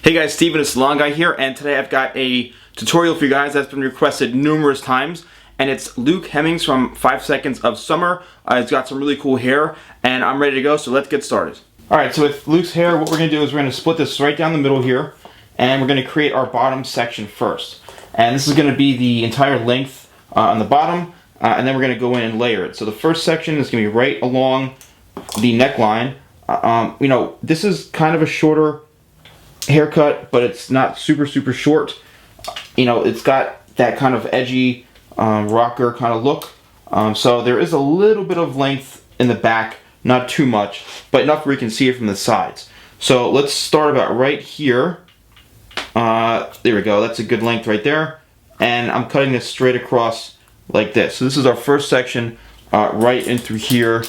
Hey guys, Stephen, a salon guy here, and today I've got a tutorial for you guys that's been requested numerous times, and it's Luke Hemmings from 5 Seconds of Summer. He's got some really cool hair, and I'm ready to go, so let's get started. Alright, so with Luke's hair, what we're going to do is we're going to split this right down the middle here, and we're going to create our bottom section first. And this is going to be the entire length on the bottom, and then we're going to go in and layer it. So the first section is going to be right along the neckline. This is kind of a shorter haircut, but it's not super short. It's got that kind of edgy rocker kind of look. So there is a little bit of length in the back, not too much, but enough where you can see it from the sides. So let's start about right here. There we go, that's a good length right there. And I'm cutting this straight across like this. So this is our first section right in through here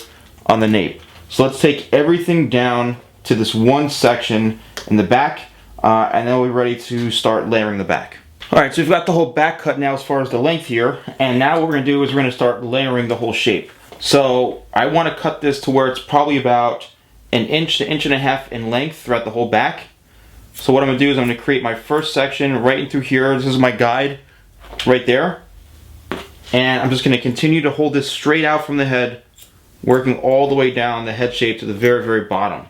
on the nape. So let's take everything down to this one section in the back, and then we're ready to start layering the back. Alright, so we've got the whole back cut now as far as the length here, and now what we're going to do is we're going to start layering the whole shape. So I want to cut this to where it's probably about an inch to inch and a half in length throughout the whole back. So what I'm going to do is I'm going to create my first section right in through here. This is my guide right there. And I'm just going to continue to hold this straight out from the head, working all the way down the head shape to the very bottom.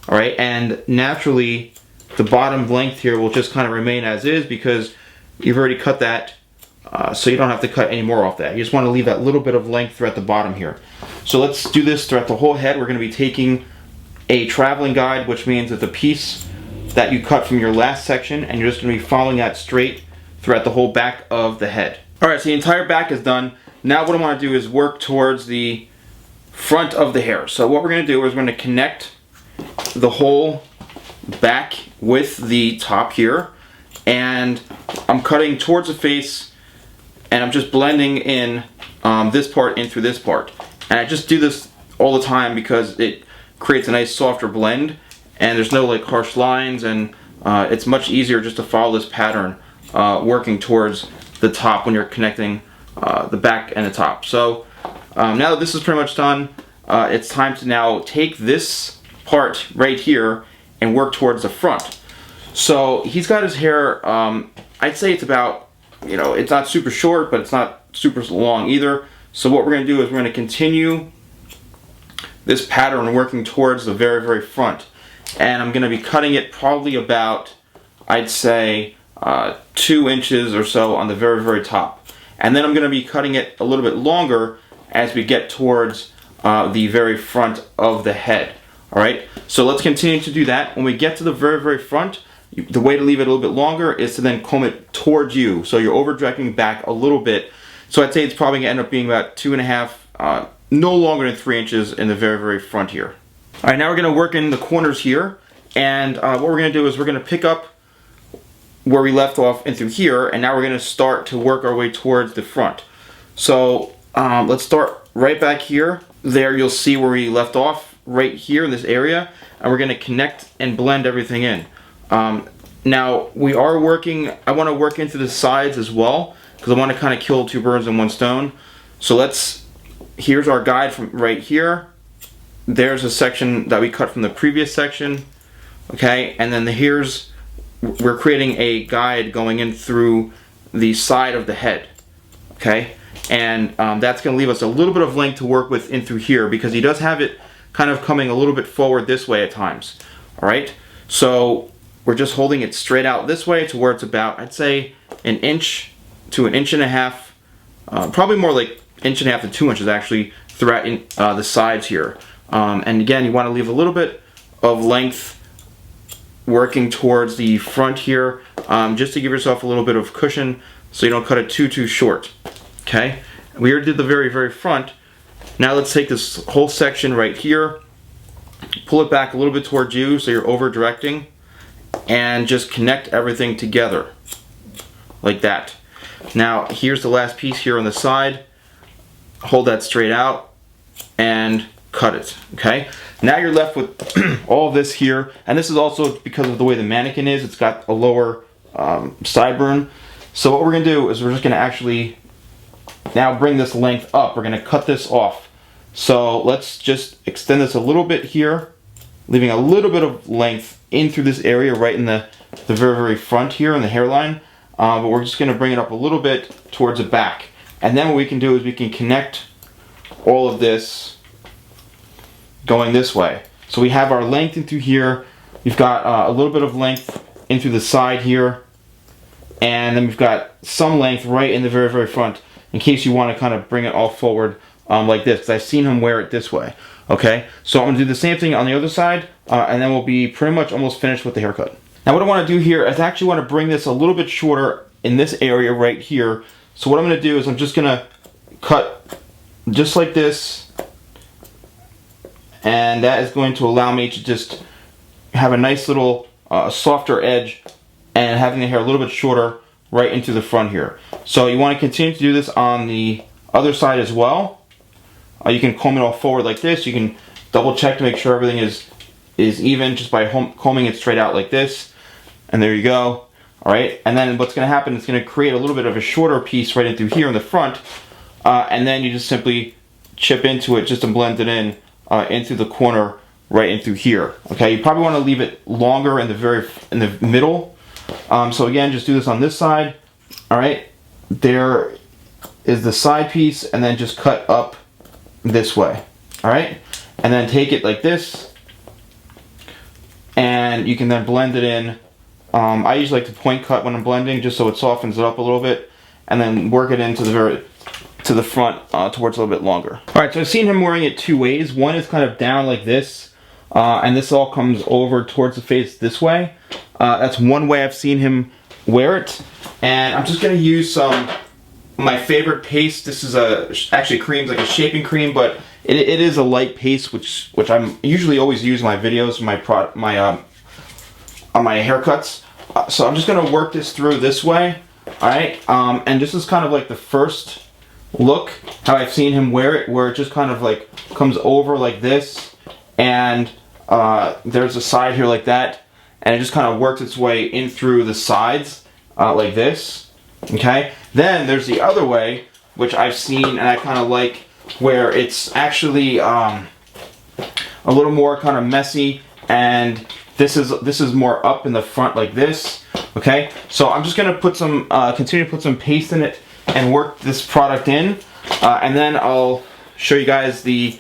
Alright, and naturally the bottom length here will just kind of remain as is because you've already cut that, so you don't have to cut any more off that. You just want to leave that little bit of length throughout the bottom here. So let's do this throughout the whole head. We're going to be taking a traveling guide, which means that the piece that you cut from your last section, and you're just going to be following that straight throughout the whole back of the head. Alright, so the entire back is done. Now what I want to do is work towards the front of the hair. So what we're going to do is we're going to connect the whole back with the top here, and I'm cutting towards the face, and I'm just blending in this part in through this part. And I just do this all the time because it creates a nice softer blend, and there's no like harsh lines, and it's much easier just to follow this pattern working towards the top when you're connecting the back and the top. So now that this is pretty much done, it's time to now take this part right here and work towards the front. So he's got his hair, I'd say it's about, it's not super short, but it's not super long either. So what we're going to do is we're going to continue this pattern working towards the very front. And I'm going to be cutting it probably about, I'd say, 2 inches or so on the very top. And then I'm going to be cutting it a little bit longer as we get towards the very front of the head. Alright, so let's continue to do that. When we get to the very front, the way to leave it a little bit longer is to then comb it towards you. So you're over directing back a little bit. So I'd say it's probably going to end up being about 2.5, no longer than 3 inches in the very front here. Alright, now we're going to work in the corners here. And what we're going to do is we're going to pick up where we left off in through here. And now we're going to start to work our way towards the front. So let's start right back here. There you'll see where we left off, right here in this area, and we're going to connect and blend everything in. Now we are working, I want to work into the sides as well because I want to kind of kill 2 birds in 1 stone. So here's our guide from right here. There's a section that we cut from the previous section, okay, and then we're creating a guide going in through the side of the head, okay, and that's going to leave us a little bit of length to work with in through here because he does have it kind of coming a little bit forward this way at times. Alright, so we're just holding it straight out this way to where it's about, I'd say, 1 inch to 1.5 inches, probably more like 1.5 inches to 2 inches actually throughout the sides here. And again, you want to leave a little bit of length working towards the front here, just to give yourself a little bit of cushion so you don't cut it too short. Okay, we already did the very front. Now let's take this whole section right here, pull it back a little bit towards you so you're over directing, and just connect everything together like that. Now here's the last piece here on the side. Hold that straight out and cut it. Okay, now you're left with all this here, and this is also because of the way the Mannequin is. It's got a lower sideburn. So what we're going to do is we're just going to actually now bring this length up. We're going to cut this off. So let's just extend this a little bit here, leaving a little bit of length in through this area right in the the very front here in the hairline, but we're just going to bring it up a little bit towards the back. And then what we can do is we can connect all of this going this way. So we have our length into here. We've got a little bit of length into the side here, and then we've got some length right in the very front in case you want to kind of bring it all forward like this, because I've seen him wear it this way. Okay, so I'm going to do the same thing on the other side, and then we'll be pretty much almost finished with the haircut. Now what I want to do here is I actually want to bring this a little bit shorter in this area right here. So what I'm going to do is I'm just going to cut just like this, and that is going to allow me to just have a nice little softer edge and having the hair a little bit shorter right into the front here. So you want to continue to do this on the other side as well. You can comb it all forward like this. You can double check to make sure everything is even just by combing it straight out like this. And there you go. Alright, and then what's going to happen is it's going to create a little bit of a shorter piece right into here in the front. And then you just simply chip into it just to blend it in into the corner right into here. Okay, you probably want to leave it longer in the middle. So again, just do this on this side. Alright, there is the side piece, and then just cut up this way. Alright, and then take it like this, and you can then blend it in. I usually like to point cut when I'm blending, just so it softens it up a little bit, and then work it into the front towards a little bit longer. Alright, so I've seen him wearing it two ways. One is kind of down like this, and this all comes over towards the face this way. That's one way I've seen him wear it. And I'm just going to use some my favorite paste. This is actually cream's like a shaping cream, but it is a light paste, which I'm usually always use in my videos, on my haircuts. So I'm just going to work this through this way. Alright, and this is kind of like the first look how I've seen him wear it, where it just kind of like comes over like this, and there's a side here like that, and it just kind of works its way in through the sides like this. Okay, then there's the other way, which I've seen and I kind of like, where it's actually a little more kind of messy, and this is more up in the front like this. Okay, so I'm just gonna put some continue to put some paste in it and work this product in, and then I'll show you guys the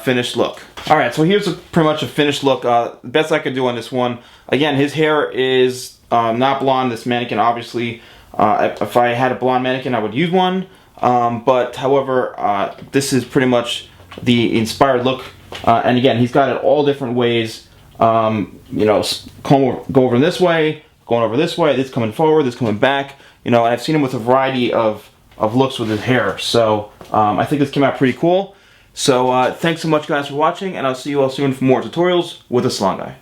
finished look. Alright, so here's pretty much a finished look. Best I could do on this one. Again, his hair is not blonde, this mannequin obviously. If I had a blonde mannequin, I would use one. But however, this is pretty much the inspired look. And again, he's got it all different ways. You know, go over this way, going over this way, this coming forward, this coming back. You know, and I've seen him with a variety of looks with his hair. So I think this came out pretty cool. So thanks so much guys for watching, and I'll see you all soon for more tutorials with the Salon Guy.